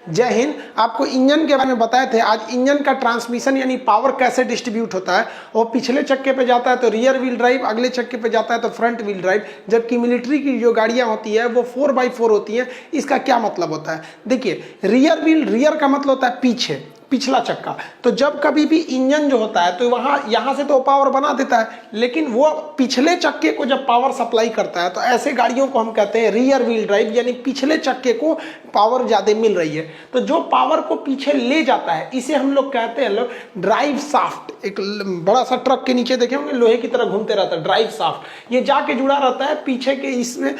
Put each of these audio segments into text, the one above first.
जय हिंद। आपको इंजन के बारे में बताए थे। आज इंजन का ट्रांसमिशन यानी पावर कैसे डिस्ट्रीब्यूट होता है। वो पिछले चक्के पे जाता है तो रियर व्हील ड्राइव, अगले चक्के पे जाता है तो फ्रंट व्हील ड्राइव। जबकि मिलिट्री की जो गाड़ियां होती है वो 4x4 होती हैं। इसका क्या मतलब होता है, देखिए रियर व्हील, रियर का मतलब होता है पीछे, पिछला चक्का। तो जब कभी भी इंजन जो होता है तो यहाँ से तो पावर बना देता है, लेकिन वो पिछले चक्के को जब पावर सप्लाई करता है तो ऐसे गाड़ियों को हम कहते हैं रियर व्हील ड्राइव, यानी पिछले चक्के को पावर ज्यादा मिल रही है। तो जो पावर को पीछे ले जाता है इसे हम लोग कहते हैं ड्राइव शाफ्ट। एक बड़ा सा ट्रक के नीचे देखे होंगे, लोहे की तरह घूमते रहता है ड्राइव शाफ्ट। ये जाके जुड़ा रहता है पीछे के इसमें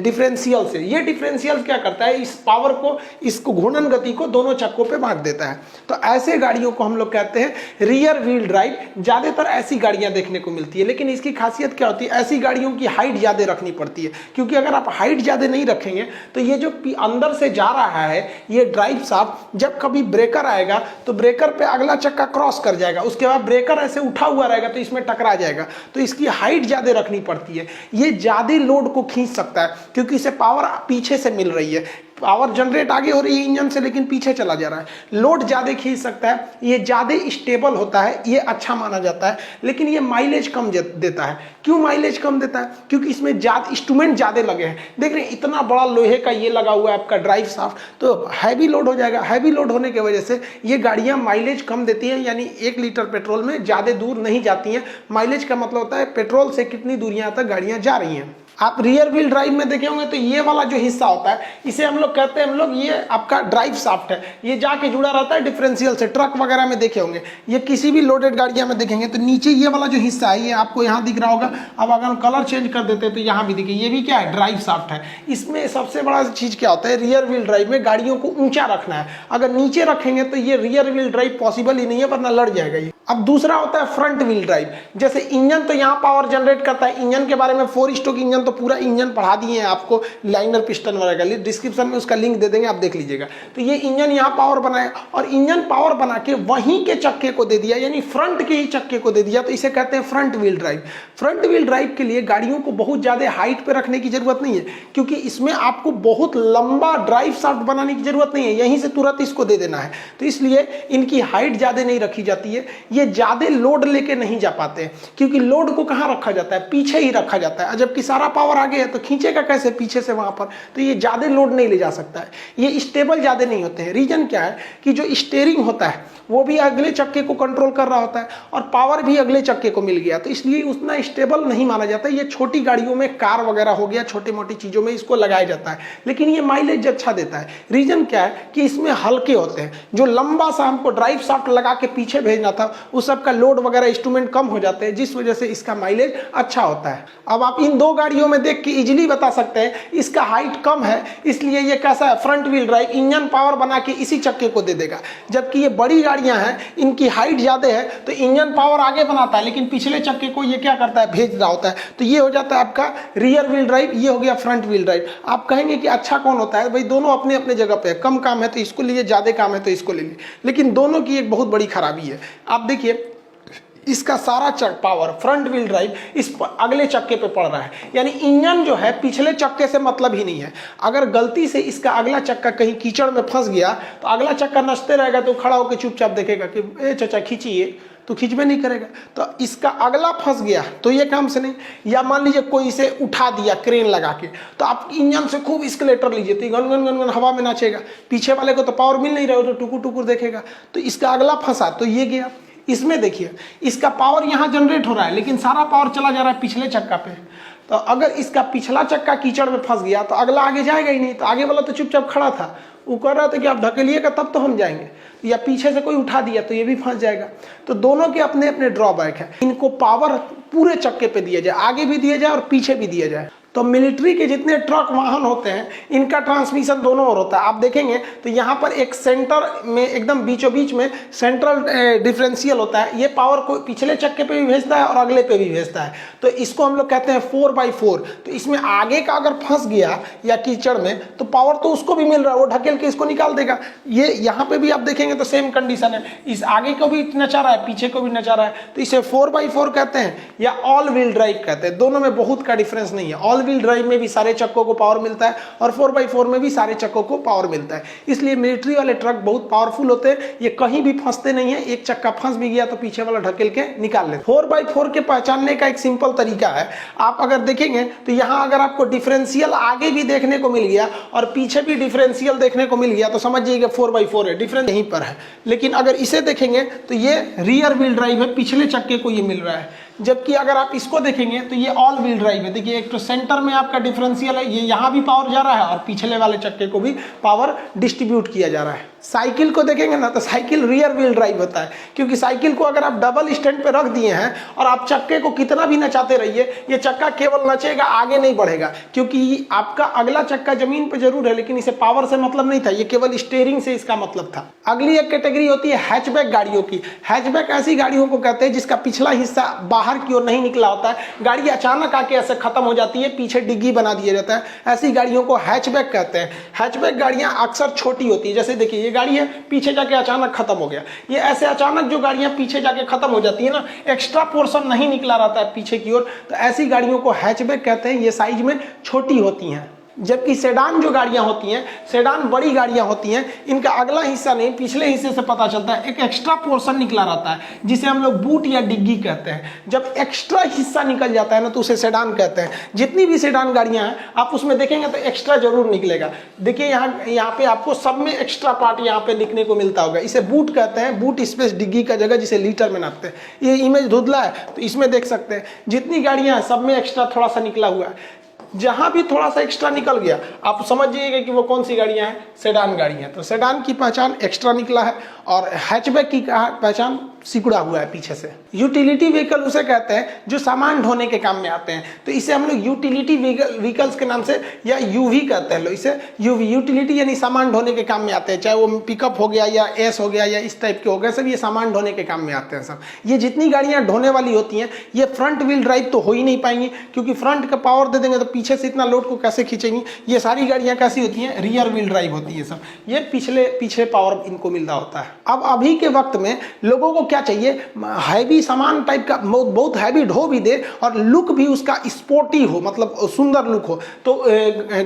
डिफरेंशियल से। ये डिफरेंशियल क्या करता है, इस पावर को, इसको घूर्णन गति को दोनों चक्कों पे बांट देता है। तो ऐसे गाड़ियों को हम लोग कहते हैं रियर व्हील ड्राइव। ज्यादातर ऐसी गाड़ियां देखने को मिलती है, लेकिन इसकी खासियत क्या होती है, ऐसी गाड़ियों की हाइट ज्यादा रखनी पड़ती है। क्योंकि अगर आप हाइट ज्यादा नहीं रखेंगे तो ये जो अंदर से जा रहा है ये ड्राइव शाफ्ट, जब कभी ब्रेकर आएगा तो ब्रेकर पे अगला चक्का क्रॉस कर जाएगा, उसके बाद ब्रेकर ऐसे उठा हुआ रहेगा तो इसमें टकरा जाएगा। तो इसकी हाइट ज्यादा रखनी पड़ती है। ये ज्यादा लोड को खींच सकता है क्योंकि इसे पावर पीछे से मिल रही है। पावर जनरेट आगे हो रही है इंजन से, लेकिन पीछे चला जा रहा है। लोड ज्यादा खींच सकता है, ये ज्यादा स्टेबल होता है, ये अच्छा माना जाता है। लेकिन ये माइलेज कम देता है। क्यों माइलेज कम देता है? क्योंकि इसमें ज्यादा इंस्ट्रूमेंट ज्यादा लगे हैं। देख रहे हैं इतना बड़ा लोहे का ये लगा हुआ है आपका ड्राइव शाफ्ट, तो हैवी लोड हो जाएगा। हैवी लोड होने की वजह से ये गाड़ियां माइलेज कम देती हैं, यानी 1 लीटर पेट्रोल में ज्यादा दूर नहीं जाती हैं। माइलेज का मतलब होता है पेट्रोल से कितनी दूरियां तक गाड़ियां जा रही हैं। आप रियर व्हील ड्राइव में देखे होंगे तो ये वाला जो हिस्सा होता है इसे हम लोग कहते हैं, ये आपका ड्राइव शाफ्ट है। ये जाके जुड़ा रहता है डिफरेंशियल से। ट्रक वगैरह में देखे होंगे, ये किसी भी लोडेड गाड़ियां में देखेंगे तो नीचे ये वाला जो हिस्सा है ये आपको यहाँ दिख रहा होगा। अब अगर हम कलर चेंज कर देते हैं तो यहाँ भी देखिए, ये भी क्या है, ड्राइव शाफ्ट है। इसमें सबसे बड़ा चीज क्या होता है, रियर व्हील ड्राइव में गाड़ियों को ऊंचा रखना है। अगर नीचे रखेंगे तो ये रियर व्हील ड्राइव पॉसिबल ही नहीं है, वरना लड़ जाएगा ये। अब दूसरा होता है फ्रंट व्हील ड्राइव। जैसे इंजन तो यहाँ पावर जनरेट करता है। इंजन के बारे में 4 स्ट्रोक इंजन तो पूरा इंजन पढ़ा दिए हैं आपको, लाइनर पिस्टन वगैरह, डिस्क्रिप्शन में उसका लिंक दे देंगे, आप देख लीजिएगा। तो ये इंजन यहाँ पावर बनाया और इंजन पावर बना के वहीं के चक्के को दे दिया, यानी फ्रंट के ही चक्के को दे दिया, तो इसे कहते हैं front wheel drive. Front wheel drive के लिए गाड़ियों को बहुत ज्यादा हाइट पे रखने की जरूरत नहीं है, क्योंकि इसमें आपको बहुत लंबा ड्राइव शाफ्ट बनाने की जरूरत नहीं है, यहीं से तुरंत इसको दे देना है। तो इसलिए इनकी हाइट ज्यादा नहीं रखी जाती है। ये ज्यादा लोड लेके नहीं जा पाते, क्योंकि लोड को कहां रखा जाता है, पीछे ही रखा जाता है। जबकि सारा पावर आगे है तो खींचेगा कैसे पीछे से वहां पर, तो ये ज्यादा लोड नहीं ले जा सकता है। ये स्टेबल ज्यादा नहीं होते हैं। रीजन क्या है कि जो स्टीयरिंग होता है वो भी अगले चक्के को कंट्रोल कर रहा होता है और पावर भी अगले चक्के को मिल गया, तो इसलिए उतना स्टेबल नहीं माना जाता। ये छोटी गाड़ियों में, कार वगैरह हो गया, छोटी मोटी चीजों में इसको लगाया जाता है, लेकिन ये माइलेज अच्छा देता है। रीजन क्या है कि इसमें हल्के होते हैं। जो लंबा सा हमको ड्राइव शाफ्ट लगा के पीछे भेजना था उस सबका लोड वगैरह इंस्ट्रूमेंट कम हो जाते हैं, जिस वजह से इसका माइलेज अच्छा होता है। अब आप इन 2 गाड़ियों में देख के इजिली बता सकते हैं इसका हाइट कम है, इसलिए ये कैसा है, front wheel drive. Engine power बना के इसी चक्के को दे देगा। जबकि ये बड़ी गाड़ियां हैं, इनकी हाइट ज्यादा है तो इंजन पावर आगे बनाता है, लेकिन पिछले चक्के को ये क्या करता है, भेज रहा होता है। तो ये हो जाता है आपका रियर व्हील ड्राइव, ये हो गया फ्रंट व्हील ड्राइव। आप कहेंगे कि अच्छा कौन होता है, भाई दोनों अपने अपने जगह पे है। कम काम है तो इसको लीजिए, ज्यादा काम है तो इसको ले लीजिए, लेकिन दोनों की एक बहुत बड़ी खराबी है। आप देखिए इसका सारा पावर फ्रंट व्हील ड्राइव इस अगले चक्के पे पड़ रहा है, यानी इंजन जो है पिछले चक्के से मतलब ही नहीं है। अगर गलती से इसका अगला चक्का कहीं कीचड़ में फंस गया तो अगला चक्का नचते रहेगा, तो खड़ा होकर चुपचाप देखेगा कि ए चाचा खींचिए, तो खींचबे नहीं करेगा। तो इसका अगला फंस गया तो ये काम से नहीं। या मान लीजिए कोई इसे उठा दिया क्रेन लगा के, तो आप इंजन से खूब स्केलेटर लीजिए तो गन गन गन गन हवा में नाचेगा, पीछे वाले को तो पावर मिल नहीं रहा, तो टुकुर टुकुर देखेगा। तो इसका अगला फंसा तो ये गया। इसमें देखिए इसका पावर यहाँ जनरेट हो रहा है, लेकिन सारा पावर चला जा रहा है पिछले चक्का पे। तो अगर इसका पिछला चक्का कीचड़ में फंस गया तो अगला आगे जाएगा ही नहीं। तो आगे वाला तो चुपचाप खड़ा था, वो कह रहा था कि आप ढकेलिएगा तब तो हम जाएंगे, या पीछे से कोई उठा दिया तो ये भी फंस जाएगा। तो दोनों के अपने अपने ड्रॉबैक है। इनको पावर पूरे चक्के पे दिया जाए, आगे भी दिया जाए और पीछे भी दिया जाए। तो मिलिट्री के जितने ट्रक वाहन होते हैं इनका ट्रांसमिशन दोनों ओर होता है। आप देखेंगे तो यहाँ पर एक सेंटर में, एकदम बीचों बीच में सेंट्रल डिफरेंशियल होता है। ये पावर को पिछले चक्के पे भी भेजता है और अगले पे भी भेजता है। तो इसको हम लोग कहते हैं 4x4। तो इसमें आगे का अगर फंस गया या कीचड़ में तो पावर तो उसको भी मिल रहा है, वो ढकेल के इसको निकाल देगा। ये यहाँ पे भी आप देखेंगे तो सेम कंडीशन है, इस आगे को भी नचा रहा है, पीछे को भी नचा रहा है। तो इसे 4x4 कहते हैं या ऑल व्हील ड्राइव कहते हैं। दोनों में बहुत का डिफरेंस नहीं है। ऑल व्हील ड्राइव में भी सारे चक्कों को पावर मिलता है और 4x4 में भी सारे चक्कों को पावर मिलता है। इसलिए मिलिट्री वाले ट्रक बहुत पावरफुल होते हैं, ये कहीं भी फंसते नहीं है, एक चक्का फंस भी गया तो पीछे वाला ढकेल के निकाल लेते। 4x4 के पहचानने का एक सिंपल तरीका है, आप अगर देखेंगे तो यहाँ अगर आपको डिफरेंशियल आगे भी देखने को मिल गया और पीछे भी डिफरेंशियल देखने को मिल गया तो समझिएगा 4x4 है, डिफरेंस यहीं पर है। लेकिन अगर इसे देखेंगे तो ये रियर व्हील ड्राइव है, पिछले चक्के को ये मिल रहा है, जबकि अगर आप इसको देखेंगे तो ये ऑल व्हील ड्राइव है। देखिए एक तो सेंटर में आपका डिफरेंशियल है, ये यहाँ भी पावर जा रहा है और पिछले वाले चक्के को भी पावर डिस्ट्रीब्यूट किया जा रहा है। साइकिल को देखेंगे ना तो साइकिल रियर व्हील ड्राइव होता है, क्योंकि साइकिल को अगर आप डबल स्टैंड पे रख दिए हैं और आप चक्के को कितना भी नचाते रहिए, ये चक्का केवल नचेगा, आगे नहीं बढ़ेगा, क्योंकि आपका अगला चक्का जमीन पे जरूर है लेकिन इसे पावर से मतलब नहीं था, ये केवल स्टीयरिंग से इसका मतलब था। अगली एक कैटेगरी होती है हैचबैक गाड़ियों की। हैचबैक ऐसी गाड़ियों को कहते हैं जिसका पिछला हिस्सा बाहर की ओर नहीं निकला होता है, गाड़ी अचानक आके ऐसे खत्म हो जाती है, पीछे डिग्गी बना दिया जाता है, ऐसी गाड़ियों को हैचबैक कहते हैं। हैचबैक गाड़ियां अक्सर छोटी होती है, जैसे देखिए ये गाड़ी है, पीछे जाके अचानक खत्म हो गया। ये ऐसे अचानक जो गाड़ियां पीछे जाके खत्म हो जाती है ना, एक्स्ट्रा पोर्शन नहीं निकला रहता है पीछे की ओर, तो ऐसी गाड़ियों को हैचबैक कहते हैं। ये साइज में छोटी होती हैं। जबकि सेडान जो गाड़ियां होती हैं, सेडान बड़ी गाड़ियां होती हैं, इनका अगला हिस्सा नहीं पिछले हिस्से से पता चलता है, एक एक्स्ट्रा पोर्शन निकला रहता है जिसे हम लोग बूट या डिग्गी कहते हैं। जब एक्स्ट्रा हिस्सा निकल जाता है ना तो उसे सेडान कहते हैं। जितनी भी सेडान गाड़ियां हैं आप उसमें देखेंगे तो एक्स्ट्रा जरूर निकलेगा। देखिए यहाँ पे आपको सब में एक्स्ट्रा पार्ट यहाँ पे दिखने को मिलता होगा, इसे बूट कहते हैं। बूट स्पेस डिग्गी का जगह जिसे लीटर में नापते हैं। ये इमेज धुंधला है तो इसमें देख सकते हैं जितनी गाड़ियां हैं सब में एक्स्ट्रा थोड़ा सा निकला हुआ है। जहां भी थोड़ा सा एक्स्ट्रा निकल गया आप समझ जाइएगा कि वो कौन सी गाड़ियां हैं, सेडान गाड़ियां। तो सेडान की पहचान एक्स्ट्रा निकला है और हैचबैक की पहचान सिकुड़ा हुआ है पीछे से। यूटिलिटी व्हीकल उसे कहते हैं जो सामान ढोने के काम में आते हैं, तो इसे हम लोग यूटिलिटी व्हीकल्स के नाम से या यूवी कहते हैं लोग इसे। यूवी यूटिलिटी यानी सामान ढोने के काम में आते हैं, चाहे वो पिकअप हो गया या एस हो गया या इस टाइप के हो गए, सब ये सामान ढोने के काम में आते हैं सब। ये जितनी गाड़ियां ढोने वाली होती हैं ये फ्रंट व्हील ड्राइव तो हो ही नहीं पाएंगी, क्योंकि फ्रंट का पावर दे देंगे तो पीछे से इतना लोड को कैसे खींचेंगी। ये सारी गाड़ियां कैसी होती हैं, रियर व्हील ड्राइव होती है सब, ये पीछे पावर इनको मिल रहा होता है। अब अभी के वक्त में लोगों को क्या चाहिए, हैवी सामान टाइप का, बहुत हैवी ढो भी दे और लुक भी उसका स्पोर्टी हो, मतलब सुंदर लुक हो। तो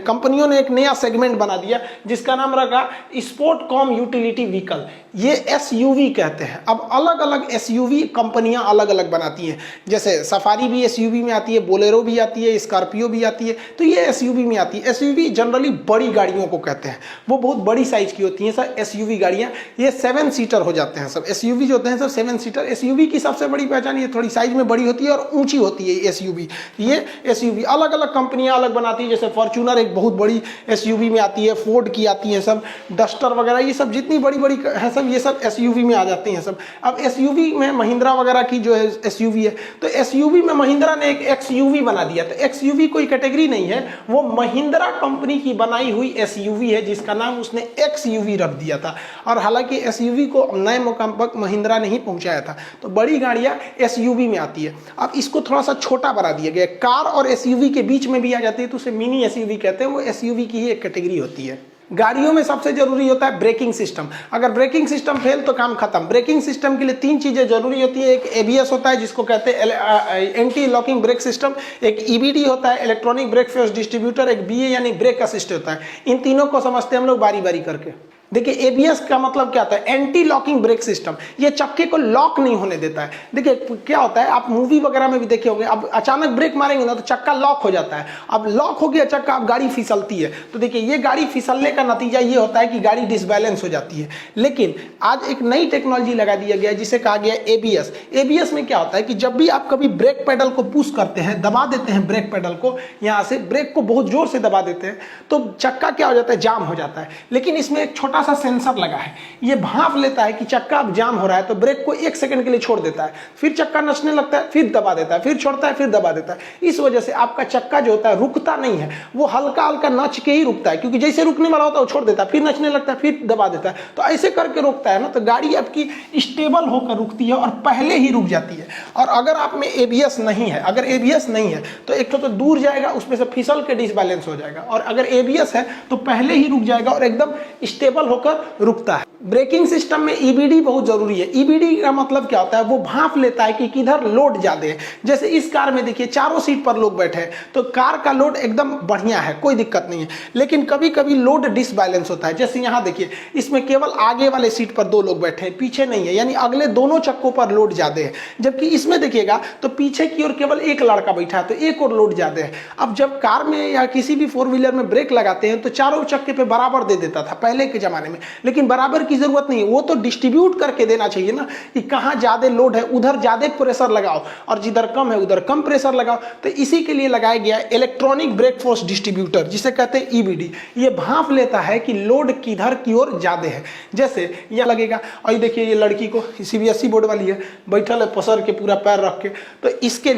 कंपनियों ने एक नया सेगमेंट बना दिया जिसका नाम रखा स्पोर्ट कॉम यूटिलिटी व्हीकल, ये एसयूवी कहते हैं। अब अलग अलग एसयूवी कंपनियां अलग अलग बनाती हैं, जैसे सफारी भी एसयूवी में आती है, बोलेरो भी आती है, स्कॉर्पियो भी आती है, तो ये एसयूवी में आती है। एसयूवी जनरली बड़ी गाड़ियों को कहते हैं, वो बहुत बड़ी साइज की होती हैं सर एसयूवी गाड़ियां। ये 7 सीटर हो जाते हैं सब एसयूवी जो होते हैं सर 7 सीटर। एसयूवी की सबसे बड़ी पहचान ये थोड़ी साइज में बड़ी होती है और ऊंची होती है एसयूवी। ये एसयूवी अलग अलग कंपनियां अलग बनाती है, जैसे फॉर्च्यूनर एक बहुत बड़ी एसयूवी में आती है, फोर्ड की आती है सब, डस्टर वगैरह ये सब जितनी बड़ी बड़ी है सब, ये सब एसयूवी में आ जाती हैं सब। अब एसयूवी में महिंद्रा वगैरह की जो है एसयूवी है, तो एसयूवी में महिंद्रा ने एक एक्सयूवी बना दिया। तो एक्सयूवी कोई कैटेगरी नहीं है, वो महिंद्रा कंपनी की बनाई हुई एसयूवी है जिसका नाम उसने एक्सयूवी रख दिया था। और हालांकि एसयूवी को नए मुकाम पर महिंद्रा ने ही पहुंचाया था। तो बड़ी गाड़ियां एसयूवी में आती है। अब इसको थोड़ा सा छोटा बना दिया गया, कार और एसयूवी के बीच में भी आ जाती है, तो उसे मिनी एसयूवी कहते हैं। वो एसयूवी की ही एक कैटेगरी होती है। गाड़ियों में सबसे जरूरी होता है ब्रेकिंग सिस्टम। अगर ब्रेकिंग सिस्टम फेल तो काम खत्म। ब्रेकिंग सिस्टम के लिए 3 चीजें जरूरी होती है। एक एबीएस होता है जिसको कहते हैं एंटी लॉकिंग ब्रेक सिस्टम, एक ईबीडी होता है इलेक्ट्रॉनिक ब्रेक फोर्स डिस्ट्रीब्यूटर, एक बीए यानी ब्रेक असिस्ट होता है। इन तीनों को समझते हैं हम लोग बारी बारी करके। देखिए एबीएस का मतलब क्या होता है, एंटी लॉकिंग ब्रेक सिस्टम। ये चक्के को लॉक नहीं होने देता है। देखिए क्या होता है, आप मूवी वगैरह में भी देखे होंगे, अब अचानक ब्रेक मारेंगे ना तो चक्का लॉक हो जाता है। अब लॉक हो गया चक्का, अब गाड़ी फिसलती है। तो देखिए ये गाड़ी फिसलने का नतीजा ये होता है कि गाड़ी डिसबैलेंस हो जाती है। लेकिन आज एक नई टेक्नोलॉजी लगा दिया गया जिसे कहा गया एबीएस। एबीएस में क्या होता है कि जब भी आप कभी ब्रेक पेडल को पुश करते हैं, दबा देते हैं ब्रेक पेडल को, यहाँ से ब्रेक को बहुत जोर से दबा देते हैं, तो चक्का क्या हो जाता है, जाम हो जाता है। लेकिन इसमें एक छोटा सा सेंसर लगा है, ये भांप लेता है कि चक्का अब जाम हो रहा है, तो ब्रेक को 1 सेकंड के लिए छोड़ देता है, फिर चक्का नचने लगता है, फिर दबा देता है, फिर छोड़ता है, फिर दबा देता है। इस वजह से आपका चक्का जो होता है रुकता नहीं है, वो हल्का हल्का नच के ही रुकता है, क्योंकि जैसे रुकने वाला होता है वो छोड़ देता है, फिर नचने लगता है, फिर दबा देता है। तो ऐसे करके रुकता है ना, तो गाड़ी आपकी स्टेबल होकर रुकती है और पहले ही रुक जाती है। और अगर आप में एबीएस नहीं है, अगर एबीएस नहीं है तो एक तो दूर जाएगा, उसमें से फिसल के डिसबैलेंस हो जाएगा, और अगर एबीएस है तो पहले ही रुक जाएगा और एकदम स्टेबल होकर रुकता है। ब्रेकिंग सिस्टम में ईबीडी बहुत जरूरी है। ईबीडी का मतलब क्या होता है, वो भांप लेता है कि किधर लोड ज्यादा है। जैसे इस कार में देखिए चारों सीट पर लोग बैठे हैं तो कार का लोड एकदम बढ़िया है, कोई दिक्कत नहीं है। लेकिन कभी कभी लोड डिसबैलेंस होता है। जैसे यहाँ देखिए इसमें केवल आगे वाले सीट पर 2 लोग बैठे हैं, पीछे नहीं है, यानी अगले दोनों चक्कों पर लोड ज्यादा है। जबकि इसमें देखिएगा तो पीछे की ओर केवल एक लड़का बैठा है तो एक और लोड ज्यादा है। अब जब कार में या किसी भी 4 व्हीलर में ब्रेक लगाते हैं तो चारों चक्के पे बराबर दे देता था पहले के जमाने में, लेकिन बराबर की जरूरत नहीं है, वो तो डिस्ट्रीब्यूट करके देना चाहिए ना कि कहां ज्यादा लोड है उधर ज्यादा प्रेशर लगाओ और जिधर कम है उधर कम प्रेशर लगाओ। तो इसी के लिए लगाया गया इलेक्ट्रॉनिक ब्रेक फोर्स डिस्ट्रीब्यूटर, जिसे कहते हैं ईबीडी। ये भांप लेता है कि लोड किधर की ओर ज्यादा है। जैसे यह लगेगा, और ये देखिए ये लड़की को सीबीएसई बोर्ड वाली है, बैठल है पसर के पूरा पैर रख के, तो इसके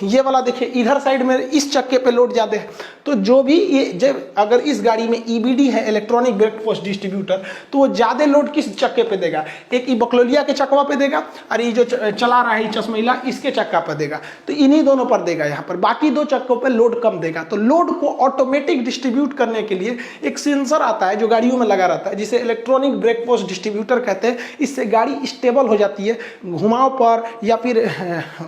ये वाला देखिए इधर साइड में इस चक्के पे लोड ज्यादा है। तो जो भी ये जब अगर इस गाड़ी में ईबीडी है इलेक्ट्रॉनिक ब्रेक फोर्स डिस्ट्रीब्यूटर, तो वो ज्यादा लोड किस चक्के पे देगा, एक ई बकलोलिया के चक्का पे देगा और ये जो चला रहा है चश्मैला इसके चक्का पे देगा। तो इन्हीं दोनों पर देगा यहाँ पर, बाकी 2 चक्कों पे लोड कम देगा। तो लोड को ऑटोमेटिक डिस्ट्रीब्यूट करने के लिए एक सेंसर आता है जो गाड़ियों में लगा रहता है, जिसे इलेक्ट्रॉनिक ब्रेक फोर्स डिस्ट्रीब्यूटर कहते हैं। इससे गाड़ी स्टेबल हो जाती है, घुमाव पर या फिर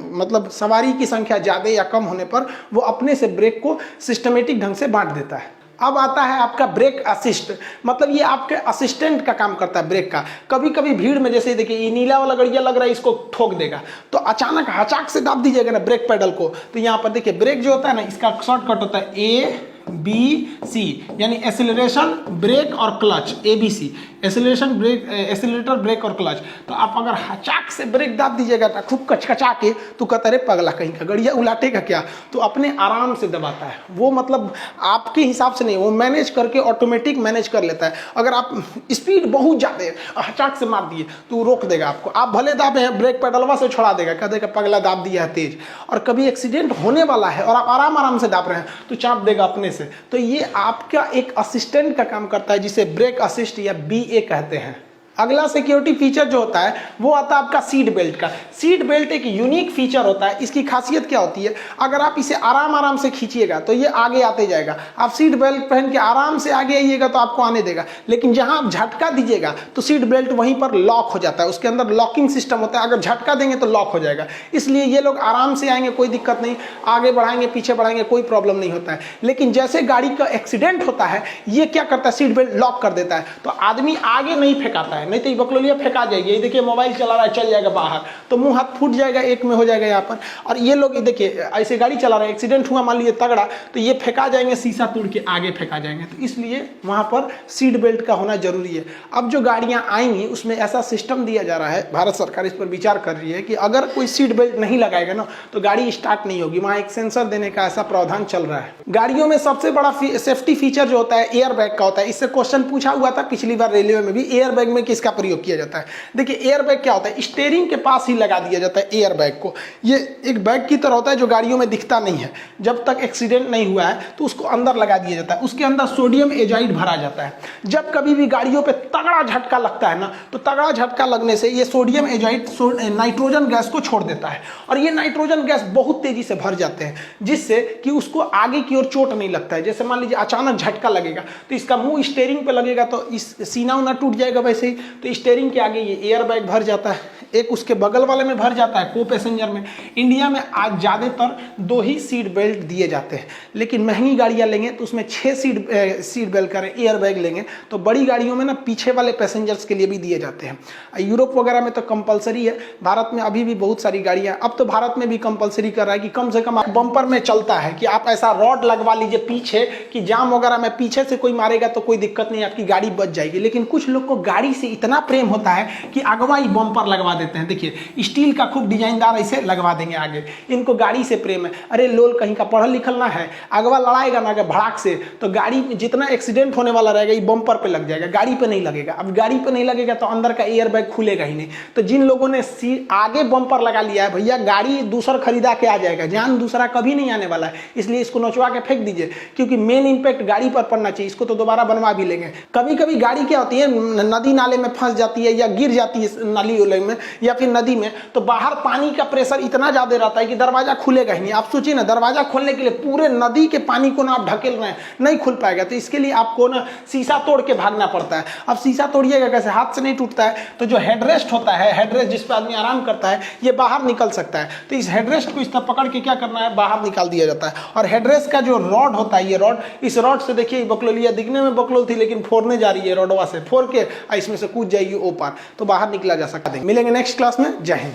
मतलब सवारी की संख्या ज्यादा या कम होने पर वो अपने से ब्रेक को सिस्टमेटिक ढंग से बांट देता है। अब आता है आपका ब्रेक असिस्ट, मतलब ये आपके असिस्टेंट का काम करता है ब्रेक का। कभी कभी भीड़ में जैसे देखिए ये नीला वाला गड़िया लग रहा है, इसको ठोक देगा तो अचानक हचाक से दाब दीजिएगा ना ब्रेक पेडल को, तो यहाँ पर देखिए ब्रेक जो होता है ना इसका शॉर्टकट होता है ABC, यानी एक्सेलरेशन ब्रेक और clutch, ABC acceleration brake, accelerator brake और क्लच। तो आप अगर हचाक से ब्रेक दाब दीजिएगा ना खूब कचकचा के, तो कहता रे पगला कहीं का गड़िया उलाटेगा क्या, तो अपने आराम से दबाता है वो, मतलब आपके हिसाब से नहीं, वो मैनेज करके ऑटोमेटिक मैनेज कर लेता है। अगर आप स्पीड बहुत ज़्यादा है हचाक से मार दिए तो रोक देगा आपको, आप भले दाबे हैं ब्रेक पेडलवा से छोड़ा देगा, कह देगा पगला दाब दिया है तेज। और कभी एक्सीडेंट होने वाला है और आप आराम आराम से दाब रहे हैं तो चाप देगा अपने से। तो ये आपका एक असिस्टेंट का काम करता है जिसे ब्रेक असिस्ट या BA कहते हैं। अगला सिक्योरिटी फीचर जो होता है वो आता है आपका सीट बेल्ट का। सीट बेल्ट एक यूनिक फीचर होता है। इसकी खासियत क्या होती है, अगर आप इसे आराम आराम से खींचिएगा तो ये आगे आते जाएगा। आप सीट बेल्ट पहन के आराम से आगे आइएगा तो आपको आने देगा, लेकिन जहां आप झटका दीजिएगा तो सीट बेल्ट वहीं पर लॉक हो जाता है। उसके अंदर लॉकिंग सिस्टम होता है, अगर झटका देंगे तो लॉक हो जाएगा। इसलिए ये लोग आराम से आएंगे, कोई दिक्कत नहीं, आगे बढ़ाएंगे पीछे बढ़ाएंगे कोई प्रॉब्लम नहीं होता है। लेकिन जैसे गाड़ी का एक्सीडेंट होता है ये क्या करता है, सीट बेल्ट लॉक कर देता है, तो आदमी आगे नहीं फेंकाता है, नहीं तो बकलोलिया फेंका जाएगी। ये देखिए मोबाइल चला रहा है चल जाएगा बाहर, तो मुंह हाथ फूट जाएगा, एक में हो जाएगा यहाँ पर। और ये लोग देखिए ऐसे गाड़ी चला रहे हैं, एक्सीडेंट हुआ मान लीजिए तगड़ा, तो ये फेंका जाएंगे, शीशा तोड़ के आगे फेंका जाएंगे। तो इसलिए वहां पर सीट बेल्ट का होना जरूरी है। अब जो गाड़ियां आएंगी उसमें ऐसा सिस्टम दिया जा रहा है, भारत सरकार इस पर विचार कर रही है कि अगर कोई सीट बेल्ट नहीं लगाएगा ना तो गाड़ी स्टार्ट नहीं होगी। वहां एक सेंसर देने का ऐसा प्रावधान चल रहा है। गाड़ियों में सबसे बड़ा सेफ्टी फीचर जो होता है एयर बैग का होता है। इससे क्वेश्चन पूछा हुआ था पिछली बार रेलवे में भी, एयर बैग में किसका प्रयोग किया जाता है। देखिए एयर बैग क्या होता है, स्टीयरिंग के पास ही लगा दिया जाता है एयर बैग को। ये एक बैग की तरह होता है जो गाड़ियों में दिखता नहीं है, जब तक एक्सीडेंट नहीं हुआ है तो उसको अंदर लगा दिया जाता है। उसके अंदर सोडियम एजाइड भरा जाता है। जब कभी भी गाड़ियों पे तगड़ा झटका लगता है ना, तो तगड़ा झटका लगने से ये सोडियम एजाइड नाइट्रोजन गैस को छोड़ देता है, और ये नाइट्रोजन गैस बहुत तेजी से भर जाते हैं, जिससे कि उसको आगे की ओर चोट नहीं लगता है। जैसे मान लीजिए अचानक झटका लगेगा तो इसका मुंह स्टीयरिंग पे लगेगा तो इस सीना उना टूट जाएगा, वैसे ही तो स्टीयरिंग के आगे ये एयर बैग भर जाता है, एक उसके बगल वाले में भर जाता है को पैसेंजर में। इंडिया में आज ज़्यादातर 2 ही सीट बेल्ट दिए जाते हैं, लेकिन महंगी गाड़ियां लेंगे तो उसमें 6 सीट बेल्ट का एयर बैग लेंगे तो बड़ी गाड़ियों में ना पीछे वाले पैसेंजर्स के लिए भी दिए जाते हैं। यूरोप वगैरह में तो कंपलसरी है, भारत में अभी भी बहुत सारी गाड़ियां, अब तो भारत में भी कंपलसरी कर रहा है कि कम से कम बम्पर में चलता है कि आप ऐसा रॉड लगवा लीजिए पीछे कि जाम वगैरह में पीछे से कोई मारेगा तो कोई दिक्कत नहीं, आपकी गाड़ी बच जाएगी। लेकिन कुछ लोग को गाड़ी से इतना प्रेम होता है कि अगवा ही बम्पर लगवा देते हैं। देखिए स्टील का खूब डिजाइनदार ऐसे लगवा देंगे आगे, इनको गाड़ी से प्रेम है। अरे लोल कहीं का पढ़ल लिखल ना है, अगवा लड़ाएगा ना भड़ाक से तो गाड़ी जितना एक्सीडेंट होने वाला रहेगा ये बम्पर पे लग जाएगा, गाड़ी पे नहीं लगेगा। अब गाड़ी पे नहीं लगेगा तो अंदर का एयर बैग खुलेगा ही नहीं। तो जिन लोगों ने आगे बम्पर लगा लिया है भैया, गाड़ी दूसरा खरीदा के आ जाएगा, जान दूसरा कभी नहीं आने वाला है, इसलिए इसको नोचवा के फेंक दीजिए, क्योंकि मेन इंपैक्ट गाड़ी पर पड़ना चाहिए। इसको तो दोबारा बनवा भी लेंगे। कभी कभी गाड़ी क्या होती है नदी नाले में फंस जाती है या गिर जाती है नाली उले में, या फिर नदी में, तो बाहर पानी का प्रेशर इतना ज्यादा रहता है कि दरवाजा खुलेगा ही नहीं। आप सोचिए ना, दरवाजा खोलने के लिए पूरे नदी के पानी को ना आप ढकेल रहे हैं, नहीं खुल पाएगा। तो इसके लिए आपको ना शीशा तोड़ के भागना पड़ता है। अब शीशा तोड़िएगा कैसे, हाथ से नहीं टूटता है। तो जो हेडरेस्ट होता है, हेडरेस्ट जिस पर आदमी आराम करता है, ये बाहर निकल सकता है। तो इस हेडरेस्ट को इस तरह पकड़ के क्या करना है, बाहर निकाल दिया जाता है। और हेडरेस्ट का जो रॉड होता है, ये रॉड, इस रॉड से देखिए बकलोलिया दिखने में बकलोल थी लेकिन फोड़ने जा रही है, रॉडवा से फोड़ के इसमें से कूद जाएगी ओ पार, तो बाहर निकला जा सकता है। मिलेंगे नेक्स्ट क्लास में। जय हिंद।